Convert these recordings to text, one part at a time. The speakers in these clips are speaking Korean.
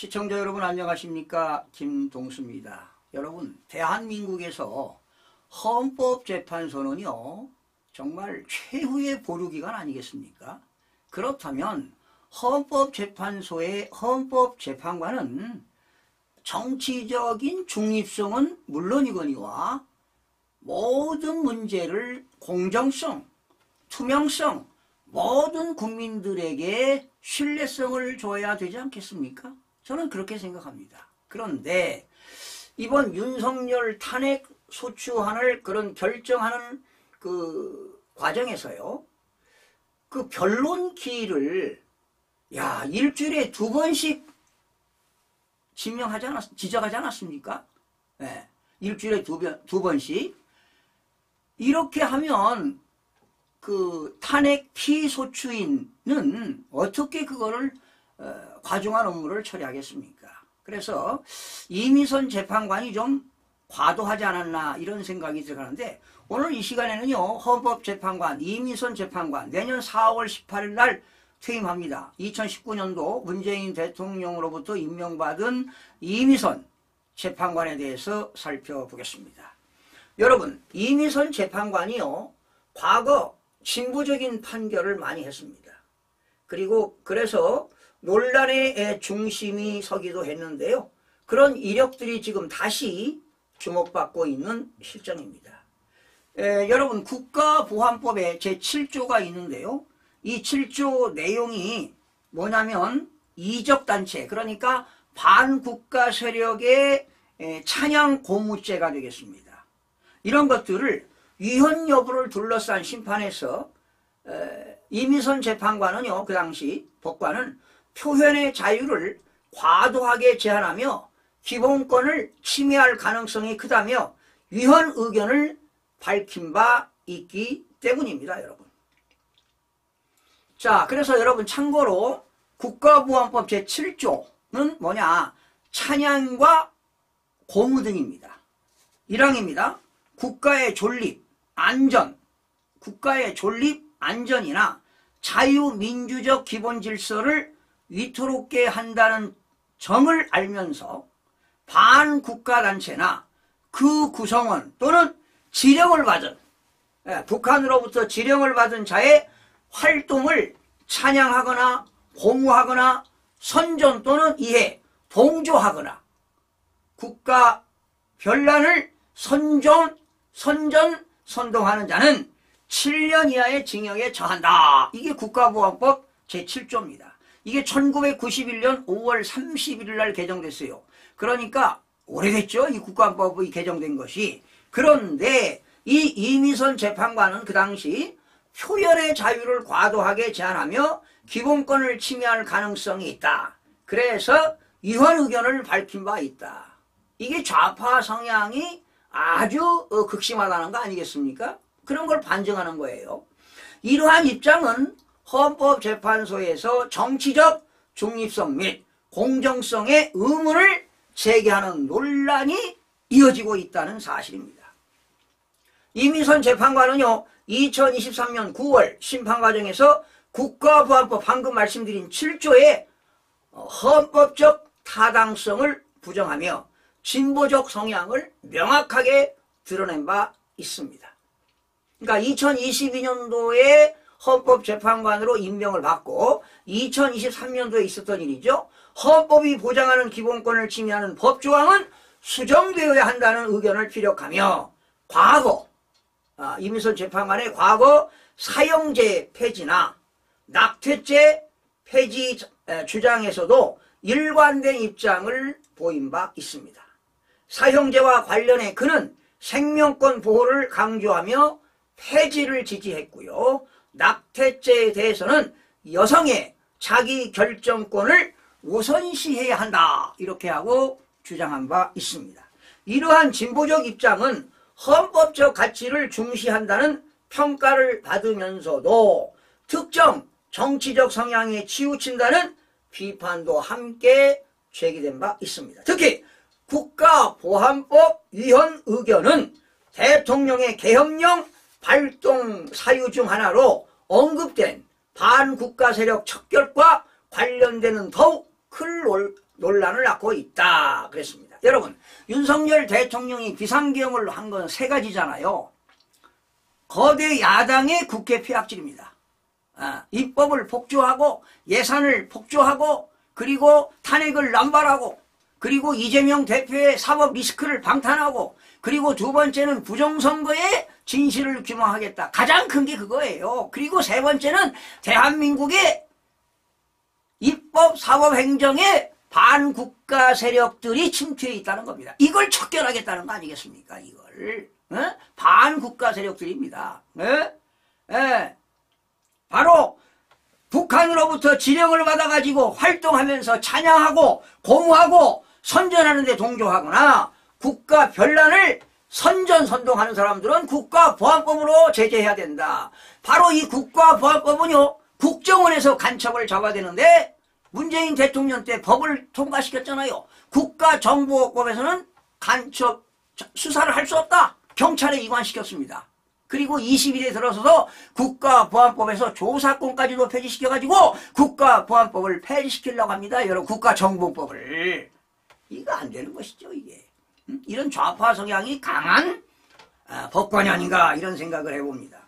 시청자 여러분 안녕하십니까? 김동수입니다. 여러분, 대한민국에서 헌법재판소는요 정말 최후의 보루기관 아니겠습니까? 그렇다면 헌법재판소의 헌법재판관은 정치적인 중립성은 물론이거니와 모든 문제를 공정성, 투명성, 모든 국민들에게 신뢰성을 줘야 되지 않겠습니까? 저는 그렇게 생각합니다. 그런데 이번 윤석열 탄핵 소추안을 그런 결정하는 그 과정에서요, 그 변론 기일을 일주일에 2번씩 지적하지 않았습니까? 네, 일주일에 두 번씩. 이렇게 하면 그 탄핵 피소추인은 어떻게 그거를 과중한 업무를 처리하겠습니까? 그래서 이미선 재판관이 좀 과도하지 않았나 이런 생각이 들어가는데, 오늘 이 시간에는요 헌법재판관 이미선 재판관 내년 4월 18일 날 퇴임합니다. 2019년도 문재인 대통령으로부터 임명받은 이미선 재판관에 대해서 살펴보겠습니다. 여러분, 이미선 재판관이요 과거 진보적인 판결을 많이 했습니다. 그리고 그래서 논란의 중심이 서기도 했는데요. 그런 이력들이 지금 다시 주목받고 있는 실정입니다. 여러분, 국가보안법에 제7조가 있는데요. 이 7조 내용이 뭐냐면 이적단체, 그러니까 반국가 세력의 찬양 고무죄가 되겠습니다. 이런 것들을 위헌 여부를 둘러싼 심판에서 이미선 재판관은요, 그 당시 법관은 표현의 자유를 과도하게 제한하며 기본권을 침해할 가능성이 크다며 위헌 의견을 밝힌 바 있기 때문입니다, 여러분. 자, 그래서 여러분 참고로 국가보안법 제7조는 뭐냐? 찬양과 고무 등입니다. 1항입니다. 국가의 존립, 안전이나 자유민주적 기본 질서를 위태롭게 한다는 점을 알면서 반국가단체나 그 구성원 또는 지령을 받은, 북한으로부터 지령을 받은 자의 활동을 찬양하거나 고무하거나 선전 또는 이해, 동조하거나 국가 변란을 선동하는 자는 7년 이하의 징역에 처한다. 이게 국가보안법 제7조입니다. 이게 1991년 5월 31일 날 개정됐어요. 그러니까 오래됐죠, 이 국가보안법이 개정된 것이. 그런데 이 이미선 재판관은 그 당시 표현의 자유를 과도하게 제한하며 기본권을 침해할 가능성이 있다. 그래서 위헌 의견을 밝힌 바 있다. 이게 좌파 성향이 아주 극심하다는 거 아니겠습니까? 그런 걸 반증하는 거예요. 이러한 입장은 헌법재판소에서 정치적 중립성 및 공정성의 의문을 제기하는 논란이 이어지고 있다는 사실입니다. 이미선 재판관은요 2023년 9월 심판 과정에서 국가보안법 방금 말씀드린 7조의 헌법적 타당성을 부정하며 진보적 성향을 명확하게 드러낸 바 있습니다. 그러니까 2022년도에 헌법재판관으로 임명을 받고 2023년도에 있었던 일이죠. 헌법이 보장하는 기본권을 침해하는 법조항은 수정되어야 한다는 의견을 피력하며 과거 이미선 재판관의 과거 사형제 폐지나 낙태죄 폐지 주장에서도 일관된 입장을 보인 바 있습니다. 사형제와 관련해 그는 생명권 보호를 강조하며 폐지를 지지했고요. 낙태죄에 대해서는 여성의 자기 결정권을 우선시해야 한다. 이렇게 하고 주장한 바 있습니다. 이러한 진보적 입장은 헌법적 가치를 중시한다는 평가를 받으면서도 특정 정치적 성향에 치우친다는 비판도 함께 제기된 바 있습니다. 특히 국가보안법 위헌 의견은 대통령의 계엄령 발동 사유 중 하나로 언급된 반국가 세력 척결과 관련되는 더욱 논란을 낳고 있다 그랬습니다. 여러분, 윤석열 대통령이 비상계엄을 한 건 세 가지잖아요. 거대 야당의 국회 폐악질입니다. 입법을 폭주하고 예산을 폭주하고 그리고 탄핵을 남발하고 그리고 이재명 대표의 사법 리스크를 방탄하고 그리고 두 번째는 부정선거의 진실을 규명하겠다. 가장 큰 게 그거예요. 그리고 세 번째는 대한민국의 입법 사법 행정에 반국가 세력들이 침투해 있다는 겁니다. 이걸 척결하겠다는 거 아니겠습니까? 이걸 반국가 세력들입니다. 바로 북한으로부터 지령을 받아가지고 활동하면서 찬양하고 고무하고 선전하는 데 동조하거나 국가 변란을 선전선동하는 사람들은 국가보안법으로 제재해야 된다. 바로 이 국가보안법은요, 국정원에서 간첩을 잡아야 되는데 문재인 대통령 때 법을 통과시켰잖아요. 국가정보법에서는 간첩 수사를 할 수 없다. 경찰에 이관시켰습니다. 그리고 20일에 들어서서 국가보안법에서 조사권까지도 폐지시켜가지고 국가보안법을 폐지시키려고 합니다. 여러분, 국가정보법을. 이거 안 되는 것이죠, 이게. 이런 좌파 성향이 강한 법관이 아닌가 이런 생각을 해봅니다.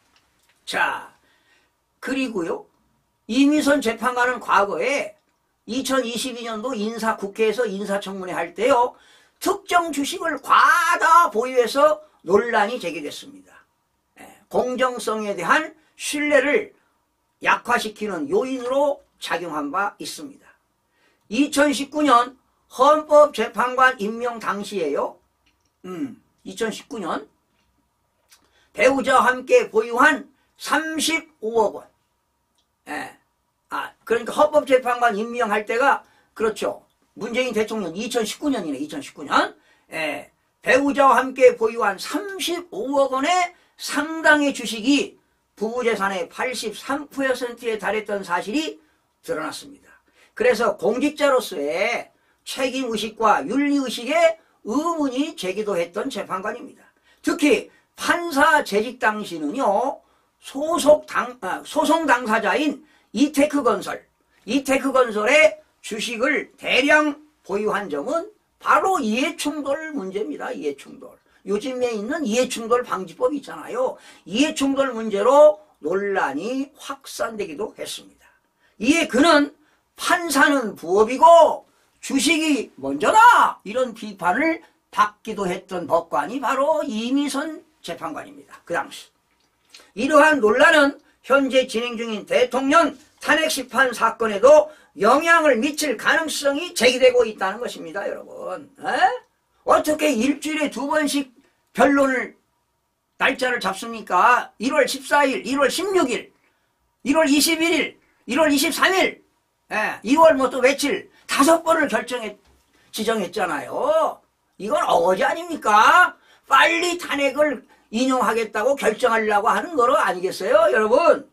자, 그리고요, 이미선 재판관은 과거에 2022년도 국회에서 인사청문회 할 때요, 특정 주식을 과다 보유해서 논란이 제기됐습니다. 공정성에 대한 신뢰를 약화시키는 요인으로 작용한 바 있습니다. 2019년 헌법재판관 임명 당시에요, 2019년 배우자와 함께 보유한 35억 원. 그러니까 헌법재판관 임명할 때가, 그렇죠, 문재인 대통령 2019년이네, 2019년. 배우자와 함께 보유한 35억 원의 상당의 주식이 부부재산의 83%에 달했던 사실이 드러났습니다. 그래서 공직자로서의 책임의식과 윤리의식에 의문이 제기도 했던 재판관입니다. 특히 판사 재직 당시는요, 소송 당사자인 이테크건설의 주식을 대량 보유한 점은 바로 이해충돌 문제입니다. 이해충돌. 요즘에 있는 이해충돌 방지법이 있잖아요. 이해충돌 문제로 논란이 확산되기도 했습니다. 이에 그는 판사는 부업이고 주식이 먼저다, 이런 비판을 받기도 했던 법관이 바로 이미선 재판관입니다. 그 당시. 이러한 논란은 현재 진행 중인 대통령 탄핵심판 사건에도 영향을 미칠 가능성이 제기되고 있다는 것입니다. 여러분, 어떻게 일주일에 2번씩 변론을 날짜를 잡습니까? 1월 14일, 1월 16일, 1월 21일, 1월 23일, 2월 뭐 또 며칠 5번을 지정했잖아요. 이건 어거지 아닙니까? 빨리 탄핵을 인용하겠다고 결정하려고 하는 거로 아니겠어요, 여러분?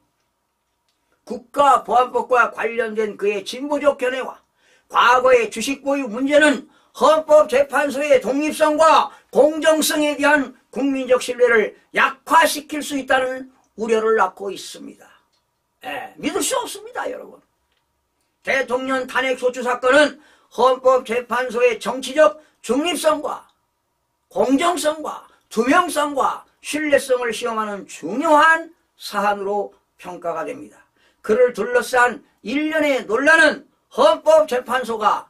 국가보안법과 관련된 그의 진보적 견해와 과거의 주식 보유 문제는 헌법재판소의 독립성과 공정성에 대한 국민적 신뢰를 약화시킬 수 있다는 우려를 낳고 있습니다. 믿을 수 없습니다, 여러분. 대통령 탄핵 소추 사건은 헌법재판소의 정치적 중립성과 공정성과 투명성과 신뢰성을 시험하는 중요한 사안으로 평가가 됩니다. 그를 둘러싼 일련의 논란은 헌법재판소가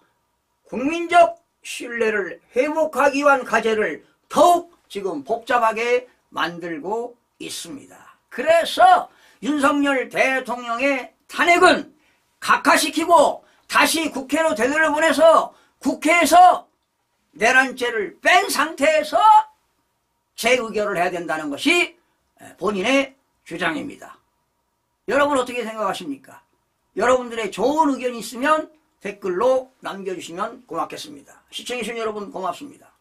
국민적 신뢰를 회복하기 위한 과제를 더욱 지금 복잡하게 만들고 있습니다. 그래서 윤석열 대통령의 탄핵은 각하시키고 다시 국회로 되돌려보내서 국회에서 내란죄를 뺀 상태에서 재의결을 해야 된다는 것이 본인의 주장입니다. 여러분 어떻게 생각하십니까? 여러분들의 좋은 의견이 있으면 댓글로 남겨주시면 고맙겠습니다. 시청해주신 여러분 고맙습니다.